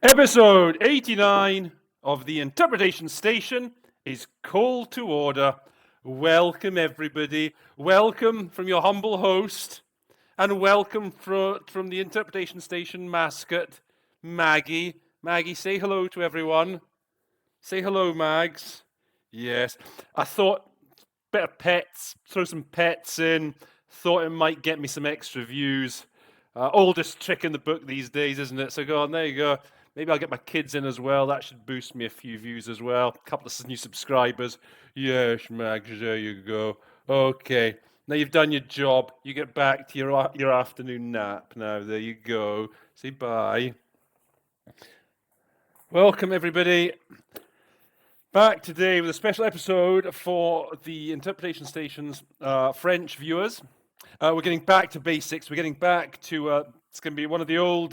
Episode 89 of the Interpretation Station is called to order. Welcome, everybody. Welcome from your humble host, and welcome from the Interpretation Station mascot, Maggie. Maggie, say hello to everyone. Say hello, Mags. Yes, I thought better pets, throw some pets in. Thought it might get me some extra views. Oldest trick in the book these days, isn't it? So go on, there you go. Maybe I'll get my kids in as well. That should boost me a few views as well. A couple of new subscribers. Yes, Mags, there you go. Okay, now you've done your job. You get back to your afternoon nap now. There you go. Say bye. Welcome, everybody. Back today with a special episode for the Interpretation Station's French viewers. We're getting back to basics. We're getting back to, it's going to be one of the old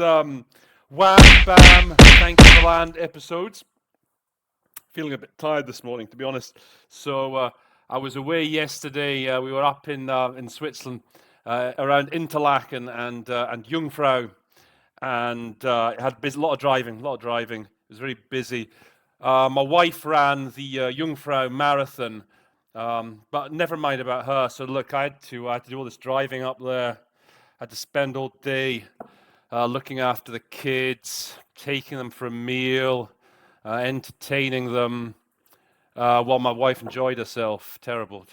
Wham Bam Thank You for Land episodes. Feeling a bit tired this morning, to be honest. So I was away yesterday. We were up in Switzerland, around Interlaken and Jungfrau, and had a lot of driving. It was very busy. My wife ran the Jungfrau Marathon, but never mind about her. So look, I had to do all this driving up there. I had to spend all day looking after the kids, taking them for a meal, entertaining them, while my wife enjoyed herself. Terrible.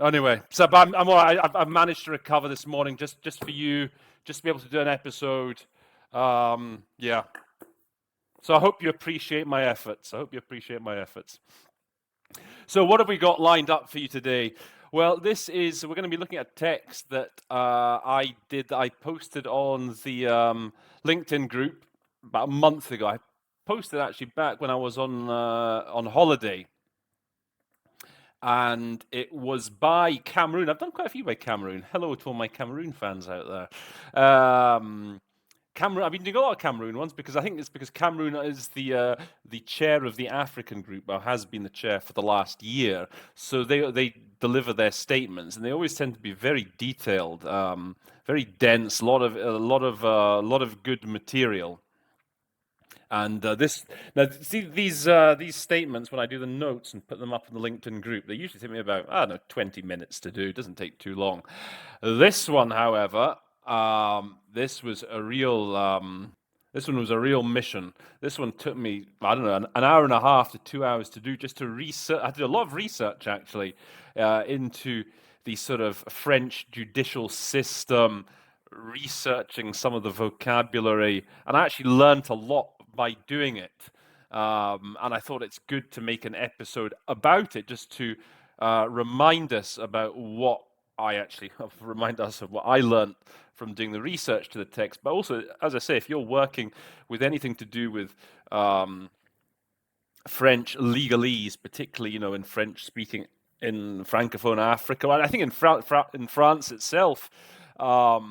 Anyway, so but I'm all right. I've managed to recover this morning just for you, just to be able to do an episode. Yeah. So I hope you appreciate my efforts. So what have we got lined up for you today? Well, we're going to be looking at text that I posted on the LinkedIn group about a month ago. I posted actually back when I was on holiday. And it was by Cameroon. I've done quite a few by Cameroon. Hello to all my Cameroon fans out there. Cameroon. I've been doing a lot of Cameroon ones because I think it's because Cameroon is the chair of the African group, or has been the chair for the last year. So they deliver their statements, and they always tend to be very detailed, very dense, a lot of good material. And these statements, when I do the notes and put them up in the LinkedIn group, they usually take me about 20 minutes to do. It doesn't take too long. This one, however. This was a real mission. This one took me, an hour and a half to 2 hours to do, just to research. I did a lot of research actually into the sort of French judicial system, researching some of the vocabulary, and I actually learnt a lot by doing it. And I thought it's good to make an episode about it, just to remind us about what I learned from doing the research to the text. But also, as I say, if you're working with anything to do with French legalese, particularly, in French speaking in Francophone Africa, and I think in France itself, I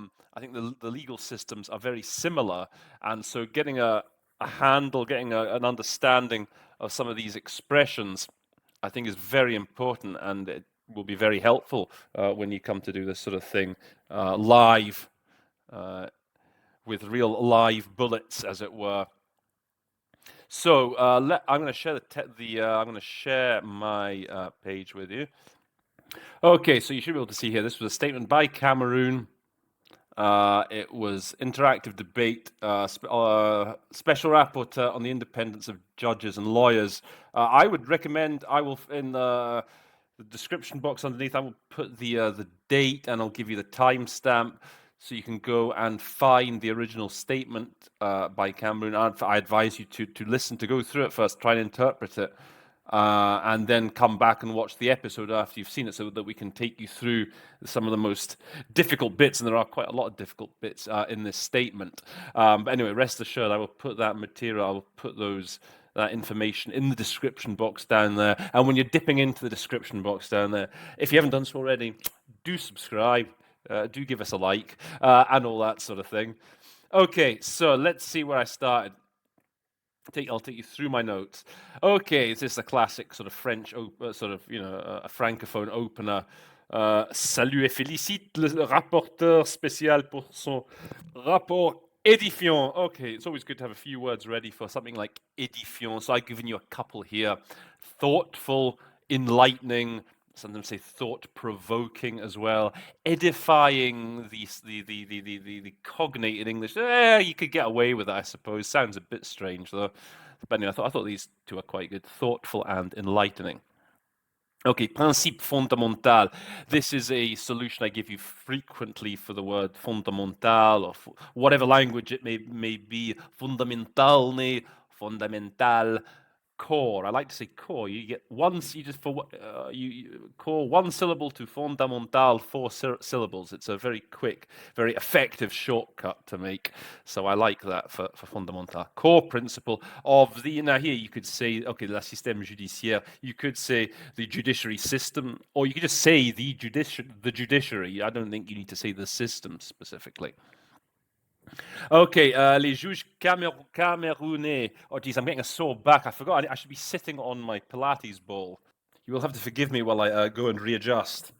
think the legal systems are very similar, and so getting a handle, getting an understanding of some of these expressions, I think is very important, and it will be very helpful when you come to do this sort of thing live, with real live bullets, as it were. So I'm going to share I'm going to share my page with you. Okay, so you should be able to see here. This was a statement by Cameroon. It was interactive debate, special rapporteur on the independence of judges and lawyers. I would recommend, in the description box underneath, I will put the date, and I'll give you the timestamp, so you can go and find the original statement by Cameroon. I advise you to go through it first, try and interpret it, and then come back and watch the episode after you've seen it, so that we can take you through some of the most difficult bits, and there are quite a lot of difficult bits in this statement. But anyway, rest assured, I will put that material, I will put that information in the description box down there. And when you're dipping into the description box down there, if you haven't done so already, do subscribe, do give us a like, and all that sort of thing. Okay, so let's see where I started. I'll take you through my notes. Okay, this is a classic sort of French, a francophone opener. Salue et félicite le rapporteur spécial pour son rapport Édifiant. Okay, it's always good to have a few words ready for something like édifiant. So I've given you a couple here. Thoughtful, enlightening, sometimes say thought-provoking as well. Edifying, the cognate in English. You could get away with it, I suppose. Sounds a bit strange, though. But anyway, I thought these two are quite good. Thoughtful and enlightening. Okay, principe fondamental. This is a solution I give you frequently for the word fondamental, or whatever language it may be. Fundamentalne, fundamental, core. I like to say core. You get once you just for you core one syllable to fondamental, four syllables. It's a very quick, very effective shortcut to make. So I like that for fondamental. Core principle of the, now here you could say, okay, la système judiciaire. You could say the judiciary system, or you could just say the judiciary. I don't think you need to say the system specifically. Okay, les juges camerounais. Oh, geez, I'm getting a sore back. I forgot I should be sitting on my Pilates ball. You will have to forgive me while I go and readjust.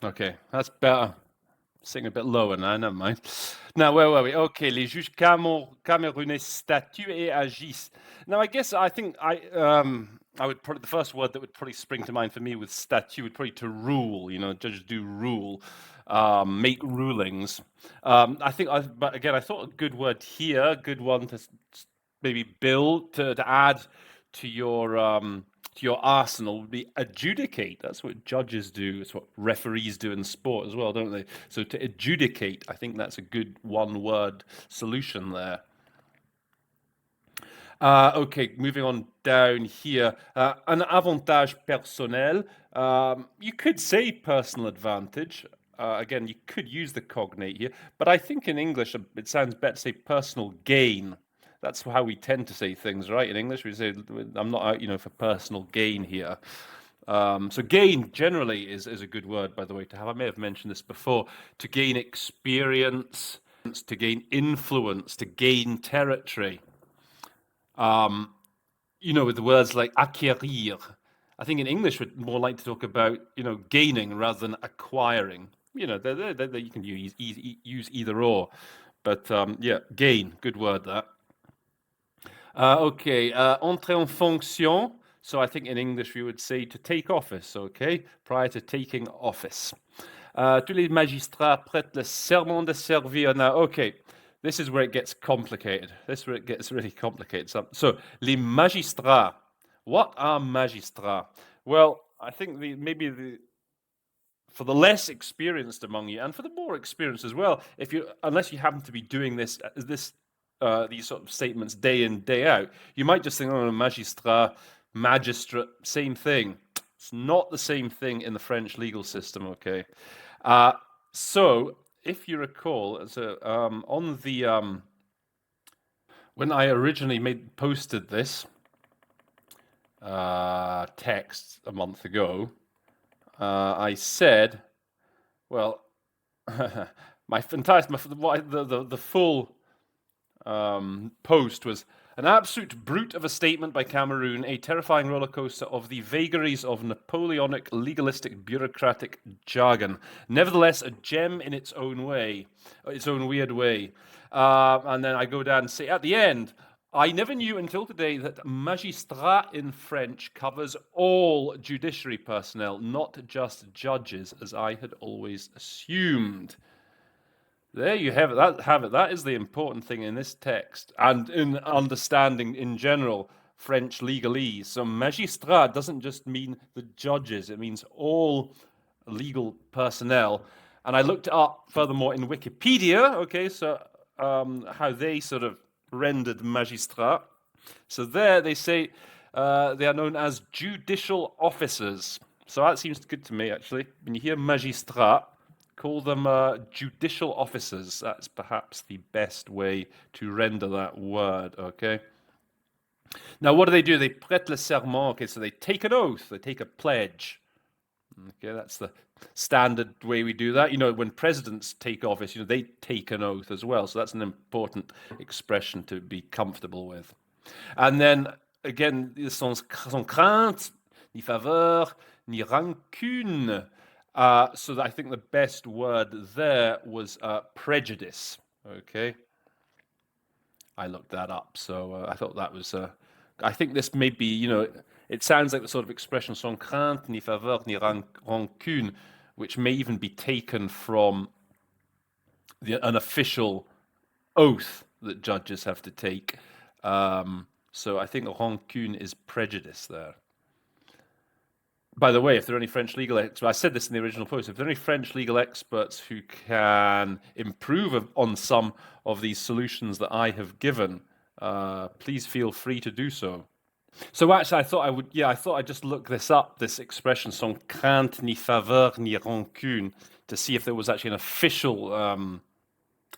Okay, that's better. Sitting a bit lower now, never mind. Now, where were we? Okay, les juges camerounais statuent et agissent. Now, I think I would probably, the first word that would probably spring to mind for me with statute would probably to rule. You know, judges do rule, make rulings. But again, I thought a good word here, good one to maybe build to add to your arsenal would be adjudicate. That's what judges do. It's what referees do in sport as well, don't they? So to adjudicate, I think that's a good one-word solution there. Okay, moving on down here. Un avantage personnel. You could say personal advantage. Again, you could use the cognate here, but I think in English it sounds better to say personal gain. That's how we tend to say things, right? In English, we say, I'm not out, for personal gain here. So gain generally is a good word, by the way, to have. I may have mentioned this before. To gain experience, to gain influence, to gain territory. With the words like acquérir. I think in English we're more like to talk about, gaining rather than acquiring. You can use either or. But yeah, gain, good word that. Okay, entrer en fonction. So I think in English we would say to take office, okay, prior to taking office. Tous les magistrats prêtent le serment de servir. Now, okay, this is where it gets complicated. This is where it gets really complicated. So les magistrats. What are magistrats? Well, I think for the less experienced among you, and for the more experienced as well, unless you happen to be doing these sort of statements day in, day out, you might just think, oh, magistrat, magistrate, same thing. It's not the same thing in the French legal system, okay? So, if you recall, when I originally posted this text a month ago, I said, well, the full post was an absolute brute of a statement by Cameroon, a terrifying roller coaster of the vagaries of Napoleonic, legalistic, bureaucratic jargon. Nevertheless, a gem in its own way, its own weird way. And then I go down and say at the end, I never knew until today that magistrat in French covers all judiciary personnel, not just judges, as I had always assumed. There you have it. That is the important thing in this text and in understanding in general French legalese. So magistrat doesn't just mean the judges, it means all legal personnel. And I looked up furthermore in Wikipedia, okay, so how they sort of rendered magistrat. So there they say they are known as judicial officers. So that seems good to me, actually. When you hear magistrat, call them judicial officers. That's perhaps the best way to render that word, okay? Now, what do? They prêtent le serment. Okay, so they take an oath. They take a pledge. Okay, that's the standard way we do that. When presidents take office, they take an oath as well. So that's an important expression to be comfortable with. And then again, sans crainte, ni faveur, ni rancune. So I think the best word there was prejudice. Okay, I looked that up, so I thought that was. I think this may be, it sounds like the sort of expression sans crainte, ni faveur, ni rancune, which may even be taken from an official oath that judges have to take. So I think rancune is prejudice there. By the way, if there are any French legal experts, I said this in the original post, if there are any French legal experts who can improve on some of these solutions that I have given, please feel free to do so. So actually, I thought I'd just look this up, this expression, sans crainte, ni faveur, ni rancune, to see if there was actually an official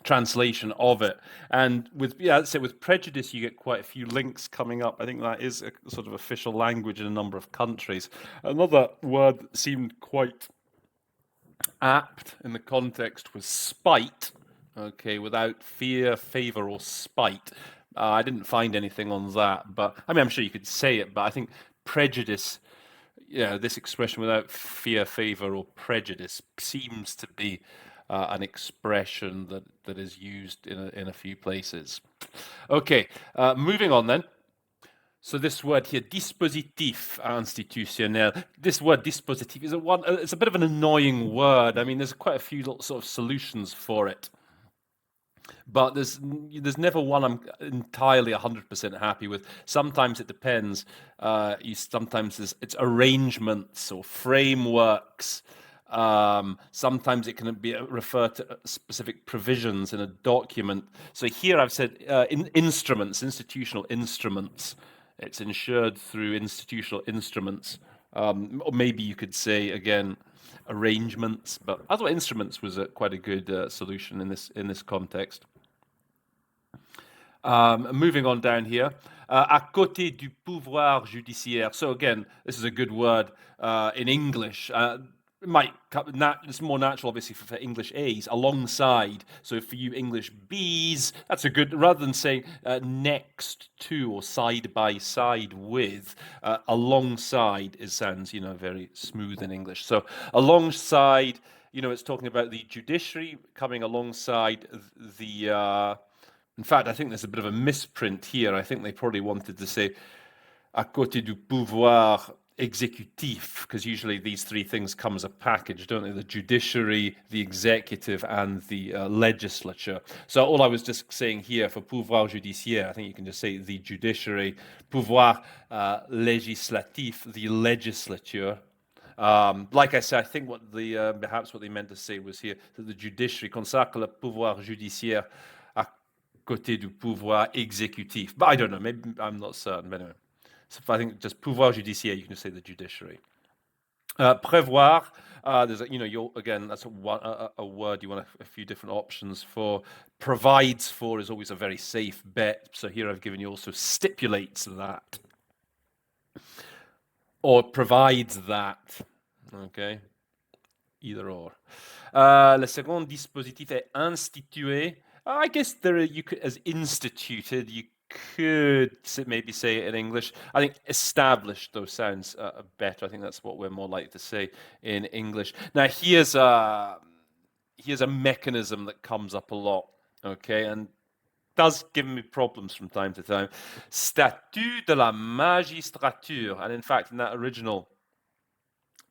translation of it. And with prejudice, you get quite a few links coming up. I think that is a sort of official language in a number of countries. Another word that seemed quite apt in the context was spite. Okay, without fear, favor, or spite. I didn't find anything on that, but I mean, I'm sure you could say it, but I think prejudice, this expression without fear, favor, or prejudice seems to be an expression that is used in a few places. Okay, moving on then. So this word here, dispositif institutionnel. This word dispositif is it's a bit of an annoying word. I mean, there's quite a few little sort of solutions for it, but there's never one I'm entirely 100% happy with. Sometimes it depends. Sometimes it's arrangements or frameworks. Sometimes it can be referred to specific provisions in a document. So here I've said instruments, institutional instruments. It's ensured through institutional instruments. Or maybe you could say again arrangements, but I thought instruments was quite a good solution in this context. Moving on down here, à côté du pouvoir judiciaire. So again, this is a good word in English. It's more natural, obviously, for English A's, alongside. So for you English B's, that's a good, rather than saying next to or side by side with, alongside sounds, very smooth in English. So alongside, it's talking about the judiciary coming alongside the, in fact, I think there's a bit of a misprint here. I think they probably wanted to say à côté du pouvoir exécutif, because usually these three things come as a package, don't they? The judiciary, the executive, and the legislature. So all I was just saying here for pouvoir judiciaire, I think you can just say the judiciary, pouvoir législatif, the legislature. Like I said, I think perhaps what they meant to say was here that the judiciary consacre le pouvoir judiciaire à côté du pouvoir exécutif. But I don't know, maybe I'm not certain, but anyway. So I think just pouvoir judiciaire, you can just say the judiciary. Prévoir, there's again, that's a word you want a few different options for. Provides for is always a very safe bet. So here I've given you also stipulates that. Or provides that. Okay. Either or. Le second dispositif est institué. I guess you could, as instituted, you could maybe say it in English. I think established, though, sounds better. I think that's what we're more likely to say in English. Now, here's a mechanism that comes up a lot, okay, and does give me problems from time to time. Statut de la magistrature. And in fact, in that original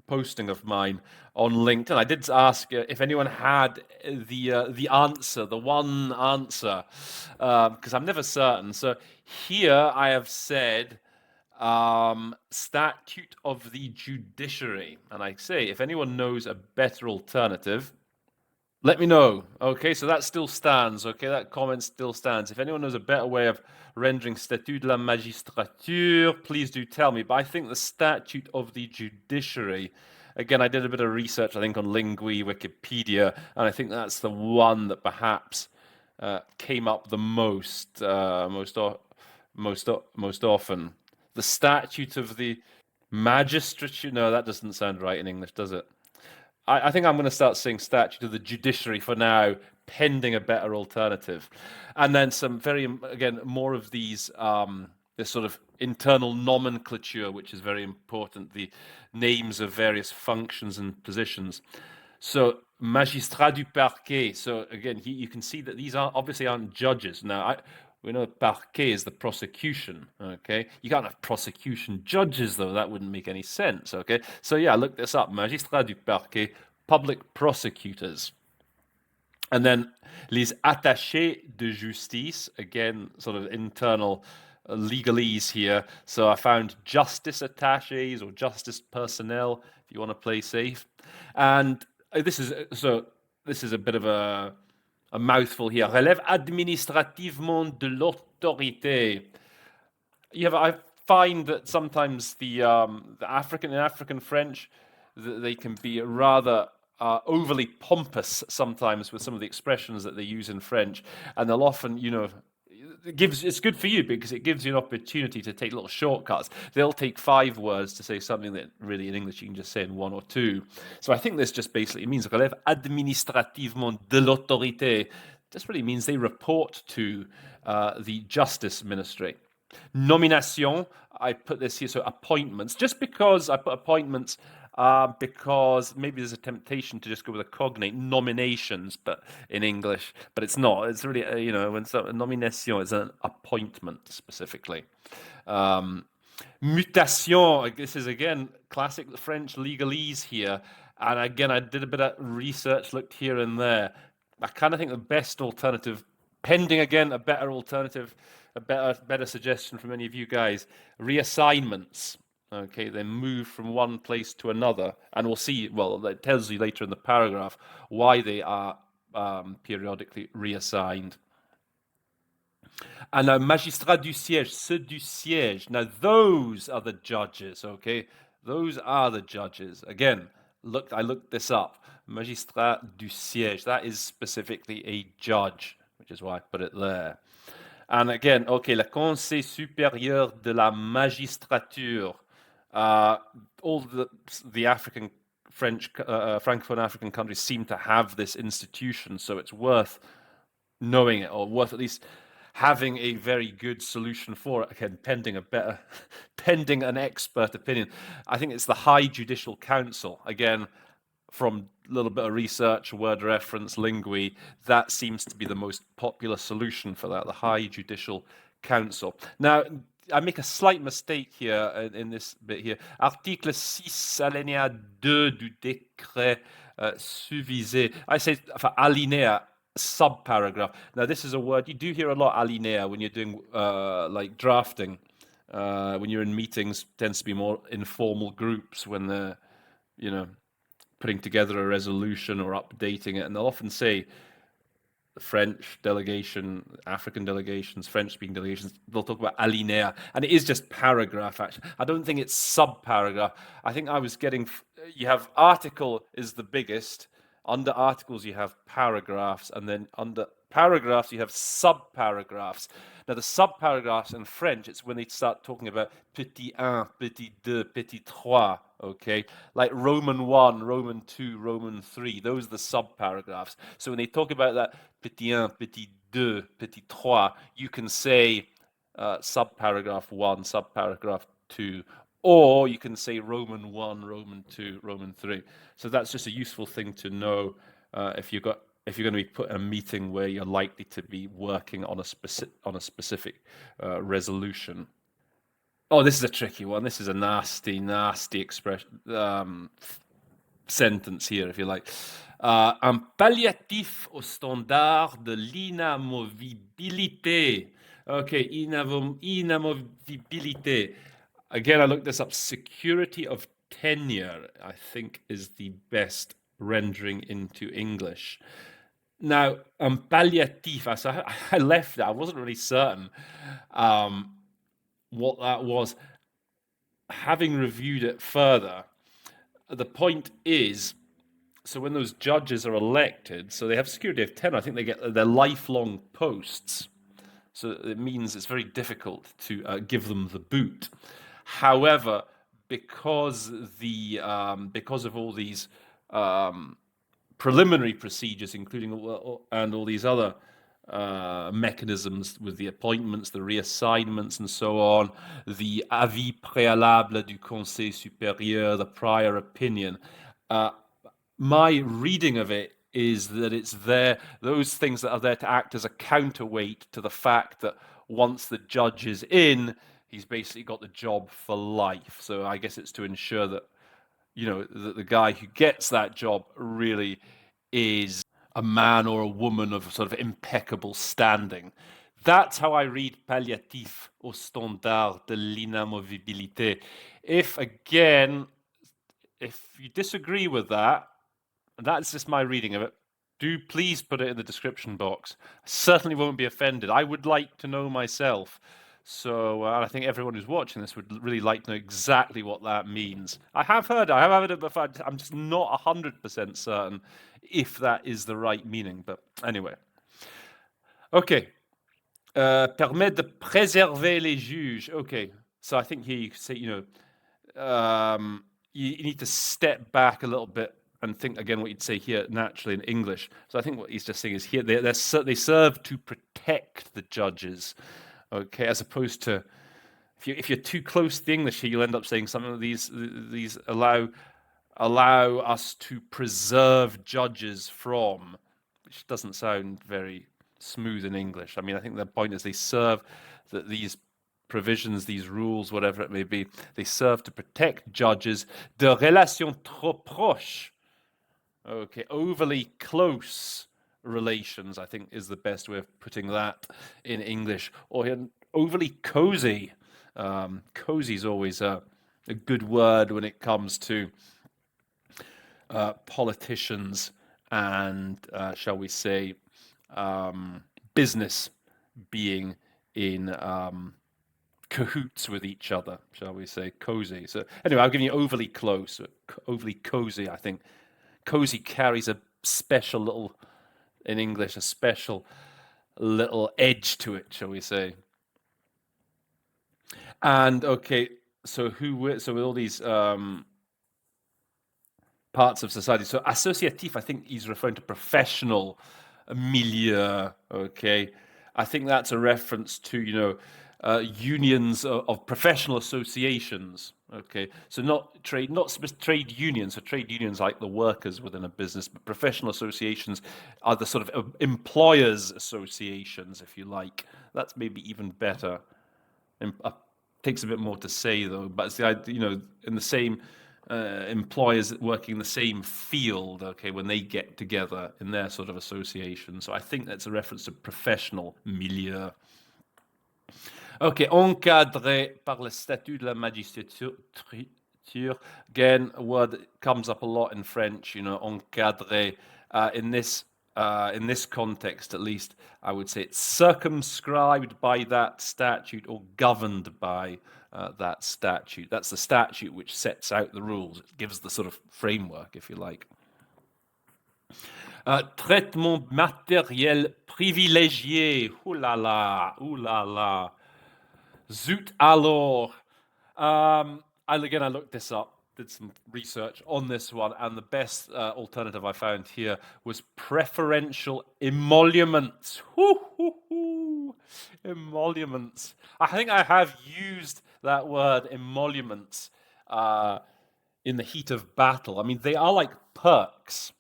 posting of mine on LinkedIn, I did ask if anyone had the answer, the one answer, because I'm never certain. So here I have said statute of the judiciary, and I say if anyone knows a better alternative, let me know. Okay, so that still stands. Okay, that comment still stands. If anyone knows a better way of rendering statut de la magistrature, please do tell me. But I think the statute of the judiciary, again, I did a bit of research, I think, on Lingui, Wikipedia, and I think that's the one that perhaps came up the most often. The statute of the magistrature. No, that doesn't sound right in English, does it? I think I'm going to start saying statute of the judiciary for now, pending a better alternative. And then some very, again, more of these, this sort of internal nomenclature, which is very important, the names of various functions and positions. So, magistrat du parquet. So again, you can see that these obviously aren't judges. Now, we know parquet is the prosecution. Okay, you can't have prosecution judges though. That wouldn't make any sense. Okay, so yeah, look this up. Magistrat du parquet, public prosecutors. And then les attachés de justice, again, sort of internal legalese here. So I found justice attachés or justice personnel, if you want to play safe. And this is a bit of a mouthful here. Relève administrativement de l'autorité. I find that sometimes the African French, they can be rather overly pompous sometimes with some of the expressions that they use in French, and they'll often, it's good for you because it gives you an opportunity to take little shortcuts. They'll take 5 words to say something that really in English you can just say in 1 or 2. So I think this just basically means relève administrativement de l'autorité. This really means they report to the Justice Ministry. Nomination, I put this here, so appointments. Just because I put appointments, because maybe there's a temptation to just go with a cognate, nominations, but in English, but it's not. It's really, when a nomination is an appointment specifically. Mutation, this is again classic French legalese here. And again, I did a bit of research, looked here and there. I kind of think the best alternative, pending again a better alternative, a better suggestion from any of you guys, reassignments. Okay, they move from one place to another, and we'll see. Well, it tells you later in the paragraph why they are periodically reassigned. And now, magistrat du siège, ceux du siège. Now, those are the judges. Okay, those are the judges. Again, I looked this up. Magistrat du siège. That is specifically a judge, which is why I put it there. And again, okay, le Conseil supérieur de la magistrature. All the African French, Francophone African countries seem to have this institution, so it's worth knowing it, or worth at least having a very good solution for it. Again, pending an expert opinion. I think it's the High Judicial Council. Again, from a little bit of research, word reference, Lingui, that seems to be the most popular solution for that, the High Judicial Council. Now, I make a slight mistake here in this bit here. Article 6, alinéa 2 du décret suvisé. I say for alinéa, subparagraph. Now, this is a word, you do hear a lot alinéa when you're doing like drafting. When you're in meetings, tends to be more informal groups when they're, putting together a resolution or updating it. And they'll often say, the French delegation, African delegations, French-speaking delegations, they'll talk about alinéa, and it is just paragraph, actually. I don't think it's subparagraph. I think you have article is the biggest. Under articles, you have paragraphs, and then under paragraphs, you have subparagraphs. Now, the subparagraphs in French, it's when they start talking about petit un, petit deux, petit trois, okay? Like Roman 1, Roman 2, Roman 3, those are the subparagraphs. So when they talk about that petit un, petit deux, petit trois, you can say subparagraph 1, subparagraph 2, or you can say Roman 1, Roman 2, Roman 3. So that's just a useful thing to know if you're going to be put in a meeting where you're likely to be working on a specific resolution. Oh, this is a tricky one. This is a nasty expression, sentence here, if you like. Un palliatif au standard de l'inamovibilité. Okay, inamovibilité. Again, I looked this up. Security of tenure, I think, is the best rendering into English. Now, palliatif, I left it. I wasn't really certain what that was. Having reviewed it further, the point is, so when those judges are elected, so they have security of tenure, I think they get their lifelong posts. So it means it's very difficult to give them the boot. However, because of all these um, preliminary procedures, including and all these other mechanisms with the appointments, the reassignments, and so on, the avis préalable du Conseil supérieur, the prior opinion. My reading of it is that it's there, those things that are there to act as a counterweight to the fact that once the judge is in, he's basically got the job for life. So I guess it's to ensure that, that the guy who gets that job really is a man or a woman of sort of impeccable standing. That's how I read palliatif au standard de l'inamovibilité. If, again, if you disagree with that, and that's just my reading of it, do please put it in the description box. I certainly won't be offended. I would like to know myself. So I think everyone who's watching this would really like to know exactly what that means. I have heard it before. I'm just not 100% certain if that is the right meaning. But anyway. Okay. Permet de préserver les juges. Okay. So I think here you could say, you need to step back a little bit and think again what you'd say here naturally in English. So I think what he's just saying is here they serve to protect the judges, okay, as opposed to if you're too close to the English here, you'll end up saying something like these allow us to preserve judges from, which doesn't sound very smooth in English. I mean, I think the point is they serve that these provisions, these rules, whatever it may be, they serve to protect judges de relations trop proches. Okay, overly close relations, I think, is the best way of putting that in English. Or overly cozy. Cozy is always a good word when it comes to politicians and, shall we say, business being in cahoots with each other, shall we say, cozy. So anyway, I'll give you overly close, overly cozy, I think. Cozy carries a special little, in English, a special little edge to it, shall we say. And okay, so with all these parts of society. So associatif, I think he's referring to professional milieu, okay? I think that's a reference to, unions of professional associations, okay? So not trade unions. So trade unions like the workers within a business, but professional associations are the sort of employers' associations, if you like. That's maybe even better. Takes a bit more to say though, but it's the idea, in the same employers working in the same field, okay, when they get together in their sort of association. So I think that's a reference to professional milieu. Okay, encadré par le statut de la magistrature. Again, a word that comes up a lot in French, encadré. In this context, at least, I would say it's circumscribed by that statute or governed by that statute. That's the statute which sets out the rules. It gives the sort of framework, if you like. Traitement matériel privilégié. Ouh là là, ouh là là. Zut alors. I looked this up, did some research on this one, and the best alternative I found here was preferential emoluments. Emoluments. I think I have used that word emoluments in the heat of battle. I mean, they are like perks.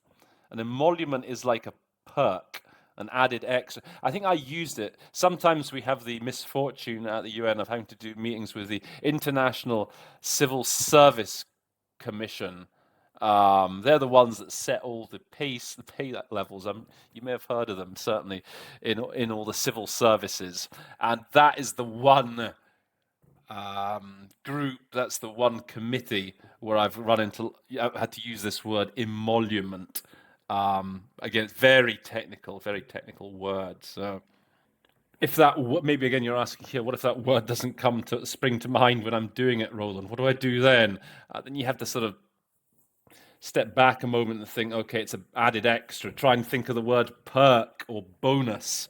An emolument is like a perk, an added extra. I think I used it. Sometimes we have the misfortune at the UN of having to do meetings with the International Civil Service Commission. They're the ones that set all the pay levels. You may have heard of them, certainly, in all the civil services. And that is the one group, that's the one committee where I've had to use this word emolument. Again, it's very technical word. So if that, maybe again you're asking here, what if that word doesn't spring to mind when I'm doing it, Roland? What do I do then? Then you have to sort of step back a moment and think, okay, it's an added extra. Try and think of the word perk or bonus.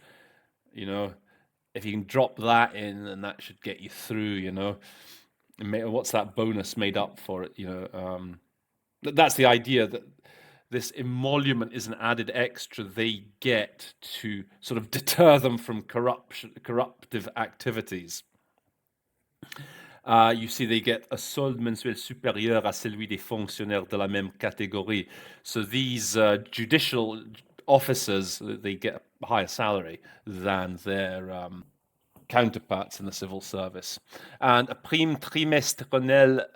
If you can drop that in, then that should get you through. And what's that bonus made up for it? That's the idea that this emolument is an added extra they get to sort of deter them from corruptive activities. You see, they get a solde mensuel supérieur à celui des fonctionnaires de la même catégorie. So these judicial officers, they get a higher salary than their counterparts in the civil service. And a prime trimestrielle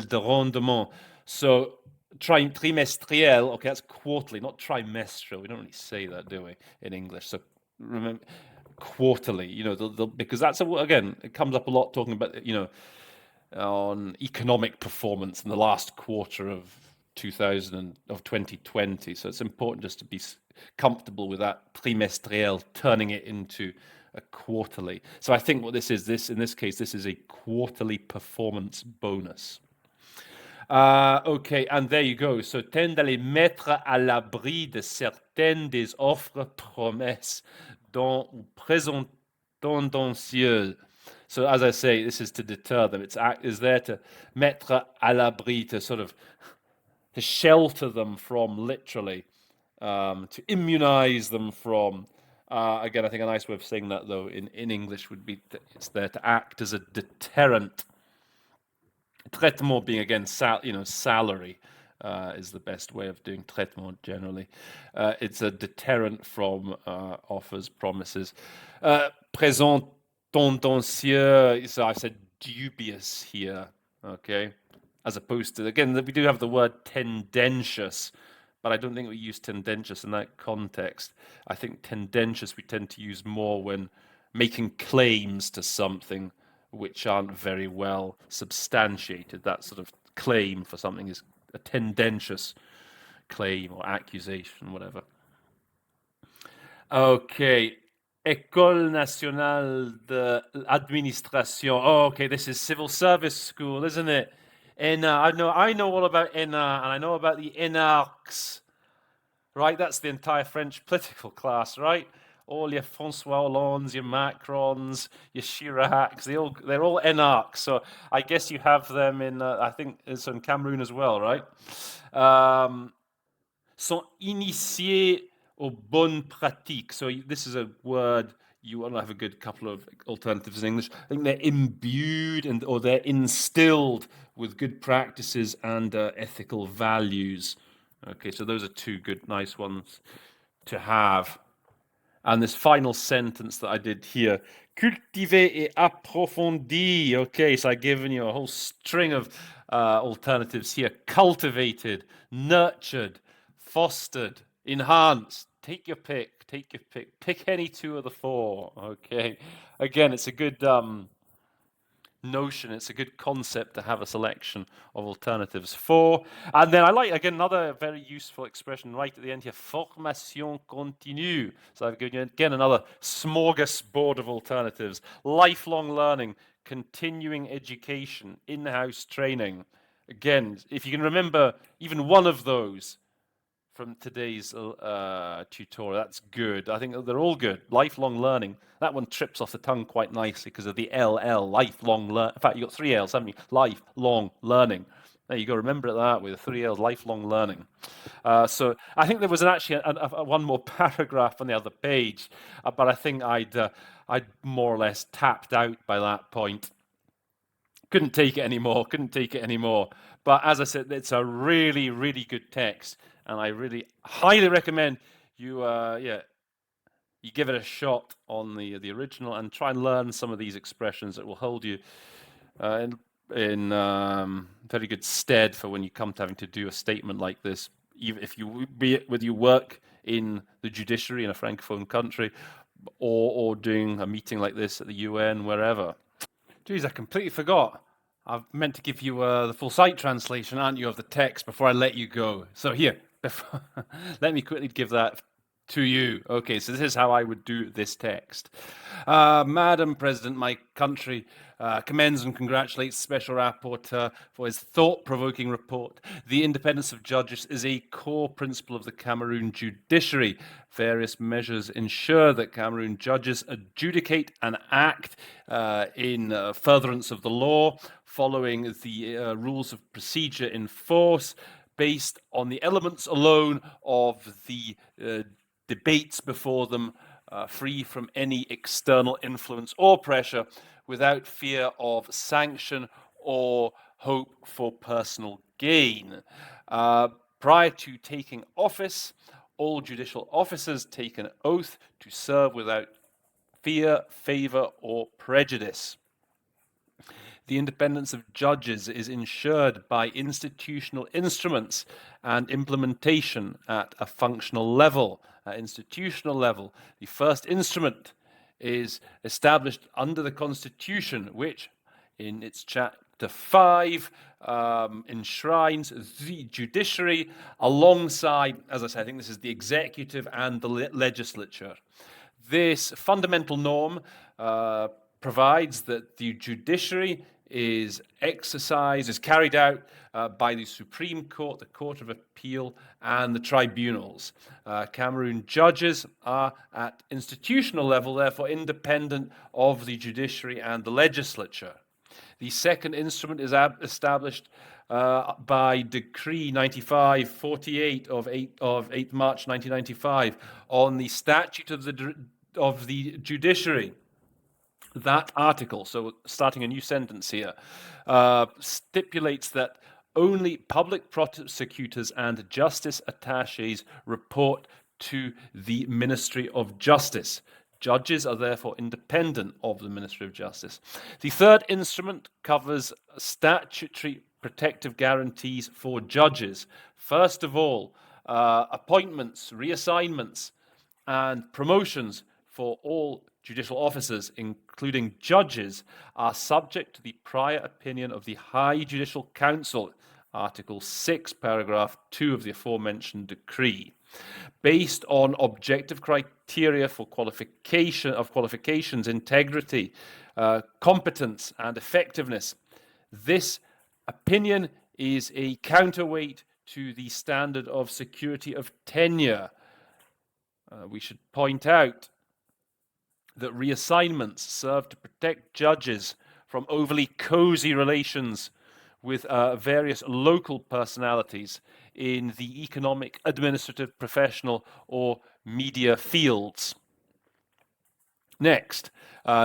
de rendement. So trimestriel, okay, that's quarterly, not trimestral. We don't really say that, do we, in English? So remember, quarterly, because that's, again, it comes up a lot talking about, on economic performance in the last quarter of 2020. So it's important just to be comfortable with that trimestriel, turning it into a quarterly. So I think what this is, in this case, this is a quarterly performance bonus. Okay, and there you go. So, tend à les mettre à l'abri de certaines des offres promesses dont ou tendancieuses. So, as I say, this is to deter them. It's there to mettre à l'abri, to sort of to shelter them from, literally, to immunize them from. Again, I think a nice way of saying that, though, in English would be it's there to act as a deterrent. Traitement being, again, salary is the best way of doing traitement generally. It's a deterrent from offers, promises. Présent tendancieux, so I said dubious here, okay? As opposed to, again, we do have the word tendentious, but I don't think we use tendentious in that context. I think tendentious we tend to use more when making claims to something which aren't very well substantiated. That sort of claim for something is a tendentious claim or accusation, whatever. Okay. École nationale d'administration. Oh, okay, this is civil service school, isn't it? ENA. I know all about ENA, and I know about the ENARCs. Right, that's the entire French political class, right? All your Francois Hollandes, your Macrons, your Chiracs, they're all ENARCs. So I guess you have them in, I think it's in Cameroon as well, right? Sont initiés aux bonnes pratiques. So this is a word, you want to have a good couple of alternatives in English. I think they're imbued or they're instilled with good practices and ethical values. Okay, so those are two good, nice ones to have. And this final sentence that I did here, cultivé et approfondi. Okay, so I've given you a whole string of alternatives here. Cultivated, nurtured, fostered, enhanced. Take your pick, take your pick. Pick any two of the four, okay? Again, it's a good notion, it's a good concept to have a selection of alternatives for. And then I like, again, another very useful expression right at the end here, formation continue. So I've given you, again, another smorgasbord of alternatives. Lifelong learning, continuing education, in-house training. Again, if you can remember even one of those from today's tutorial, that's good. I think they're all good. Lifelong learning. That one trips off the tongue quite nicely because of the LL, lifelong learn. In fact, you've got 3 L's, haven't you? Lifelong learning. There you go. Remember that with 3 L's, lifelong learning. So I think there was actually one more paragraph on the other page, but I think I'd more or less tapped out by that point. Couldn't take it anymore. But as I said, it's a really, really good text. And I really highly recommend you give it a shot on the original and try and learn some of these expressions that will hold you in very good stead for when you come to having to do a statement like this, even if you whether you work in the judiciary in a Francophone country or doing a meeting like this at the UN, wherever. Geez, I completely forgot. I've meant to give you the full sight translation, aren't you, of the text before I let you go. So here, let me quickly give that to you. Okay, so this is how I would do this text. Madam President, my country commends and congratulates the Special Rapporteur for his thought-provoking report. The independence of judges is a core principle of the Cameroon judiciary. Various measures ensure that Cameroon judges adjudicate and act in furtherance of the law, following the rules of procedure in force, based on the elements alone of the debates before them, free from any external influence or pressure, without fear of sanction or hope for personal gain. Prior to taking office, all judicial officers take an oath to serve without fear, favor, or prejudice. The independence of judges is ensured by institutional instruments and implementation at a functional level, at institutional level. The first instrument is established under the Constitution, which, in its Chapter 5, enshrines the judiciary alongside, as I said, I think this is the executive and the legislature. This fundamental norm provides that the judiciary is carried out by the Supreme Court, the Court of Appeal, and the tribunals. Cameroon judges are at institutional level, therefore independent of the judiciary and the legislature. The second instrument is established by Decree 9548 of 8 March 1995 on the statute of the judiciary. That article, so starting a new sentence here, stipulates that only public prosecutors and justice attaches report to the Ministry of Justice. Judges are therefore independent of the Ministry of Justice. The third instrument covers statutory protective guarantees for judges. First of all, appointments, reassignments, and promotions for all judicial officers, including judges, are subject to the prior opinion of the High Judicial Council, Article 6, Paragraph 2 of the aforementioned decree. Based on objective criteria for qualifications, integrity, competence, and effectiveness, this opinion is a counterweight to the standard of security of tenure. We should point out that reassignments serve to protect judges from overly cozy relations with various local personalities in the economic, administrative, professional, or media fields. Next,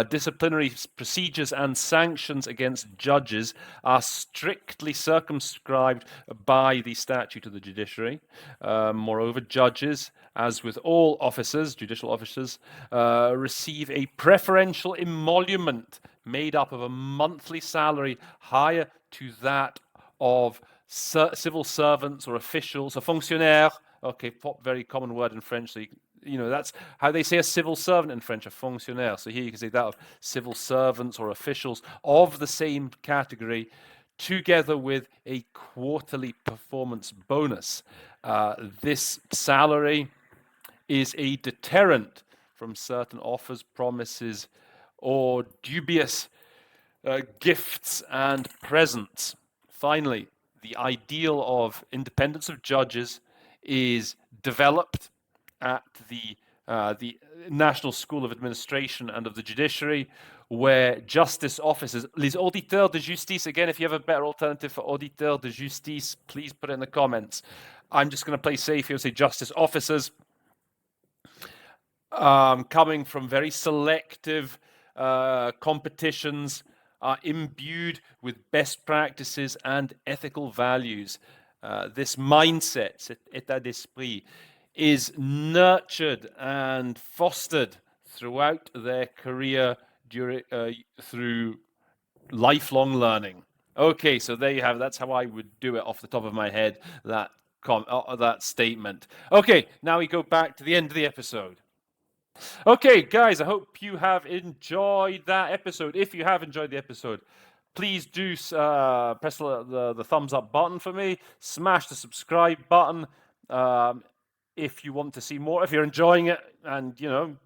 disciplinary procedures and sanctions against judges are strictly circumscribed by the statute of the judiciary. Moreover, judges, as with all officers, judicial officers, receive a preferential emolument made up of a monthly salary higher to that of civil servants or officials, a fonctionnaire. Okay, very common word in French, so that's how they say a civil servant in French, a fonctionnaire. So here you can say that of civil servants or officials of the same category, together with a quarterly performance bonus. This salary is a deterrent from certain offers, promises, or dubious gifts and presents. Finally, the ideal of independence of judges is developed at the National School of Administration and of the Judiciary, where justice officers, les auditeurs de justice, again, if you have a better alternative for auditeur de justice, please put it in the comments. I'm just going to play safe here and say justice officers, coming from very selective competitions, are imbued with best practices and ethical values. This mindset, état d'esprit, is nurtured and fostered throughout their career through lifelong learning. Okay, so there you have. That's how I would do it off the top of my head, that statement. Okay, now we go back to the end of the episode. Okay, guys, I hope you have enjoyed that episode. If you have enjoyed the episode, please do press the thumbs up button for me. Smash the subscribe button if you want to see more. If you're enjoying it and you're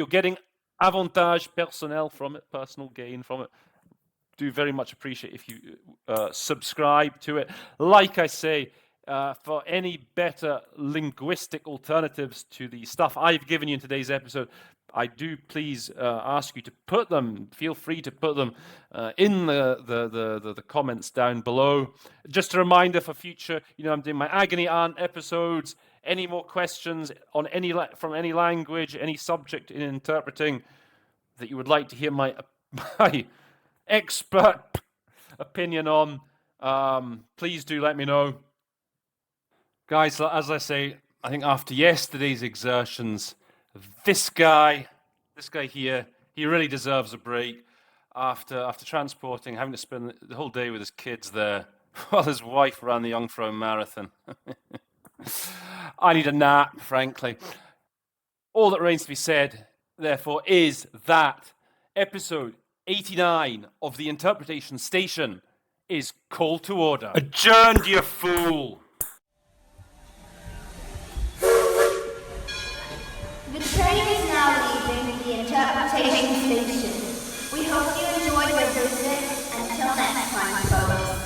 getting avantage personnel from it, personal gain from it, do very much appreciate if you subscribe to it. Like I say, for any better linguistic alternatives to the stuff I've given you in today's episode, I do please ask you to put them, feel free to put them in the comments down below. Just a reminder for future, I'm doing my Agony Aunt episodes. Any more questions on from any language, any subject in interpreting that you would like to hear my expert opinion on, please do let me know. Guys, as I say, I think after yesterday's exertions, this guy here, he really deserves a break after transporting, having to spend the whole day with his kids there while his wife ran the Jungfrau Marathon. I need a nap, frankly. All that remains to be said, therefore, is that episode 89 of the Interpretation Station is called to order. Adjourned, you fool! The train is now leaving the Interpretation Station. We hope you enjoyed your visit. Until next time, folks.